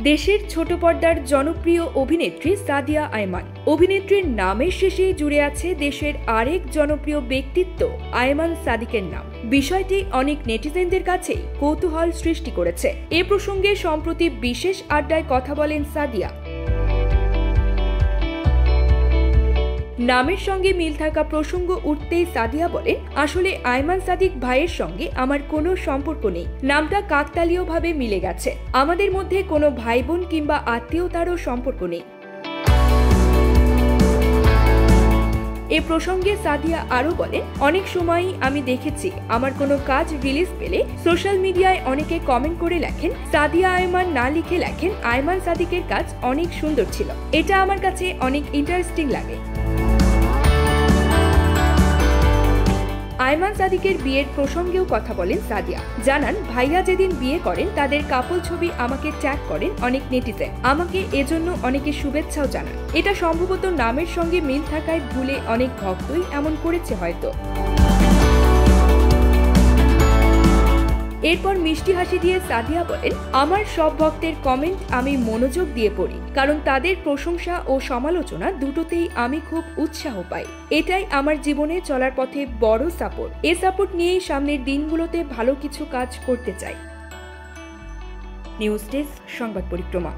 দেশের ছোট পর্দার জনপ্রিয় অভিনেত্রী সাদিয়া আয়মান। অভিনেত্রীর নামের শেষে জুড়ে আছে দেশের আরেক জনপ্রিয় ব্যক্তিত্ব আয়মান সাদিকের নাম। বিষয়টি অনেক নেটিজেনদের কাছেই কৌতূহল সৃষ্টি করেছে। এ প্রসঙ্গে সম্প্রতি বিশেষ আড্ডায় কথা বলেন সাদিয়া। নামের সঙ্গে মিল থাকা প্রসঙ্গ উঠতেই সাদিয়া বলেন, আসলে আয়মান সাদিক ভাইয়ের সঙ্গে আমার কোনো সম্পর্ক নেই। নামটা কাকতালীয়ভাবে মিলে গেছে। আমাদের মধ্যে কোনো ভাই বোন কিংবা আত্মীয়তারও সম্পর্ক নেই। এ প্রসঙ্গে সাদিয়া আরও বলেন, অনেক সময়ই আমি দেখেছি আমার কোনো কাজ রিলিজ পেলে সোশ্যাল মিডিয়ায় অনেকে কমেন্ট করে লেখেন, সাদিয়া আয়মান না লিখে লেখেন আয়মান সাদিকের কাজ অনেক সুন্দর ছিল। এটা আমার কাছে অনেক ইন্টারেস্টিং লাগে। আয়মান সাদিকের বিয়ের প্রসঙ্গেও কথা বলেন সাদিয়া। জানান, ভাইয়া যেদিন বিয়ে করেন তাদের কাপল ছবি আমাকে ট্যাগ করেন অনেক নেটিজেন। আমাকে এজন্য অনেকে শুভেচ্ছাও জানান। এটা সম্ভবত নামের সঙ্গে মিল থাকায় ভুলে অনেক ভক্তই এমন করেছে হয়তো। এরপর মিষ্টি হাসি দিয়ে সাদিয়া বলেন, আমার সব ভক্তের কমেন্ট আমি মনোযোগ দিয়ে পড়ি, কারণ তাদের প্রশংসা ও সমালোচনা দুটোতেই আমি খুব উৎসাহ পাই। এটাই আমার জীবনে চলার পথে বড় সাপোর্ট। এ সাপোর্ট নিয়েই সামনের দিনগুলোতে ভালো কিছু কাজ করতে চাই। নিউজ ডেস্ক, সংবাদ পরিক্রমা।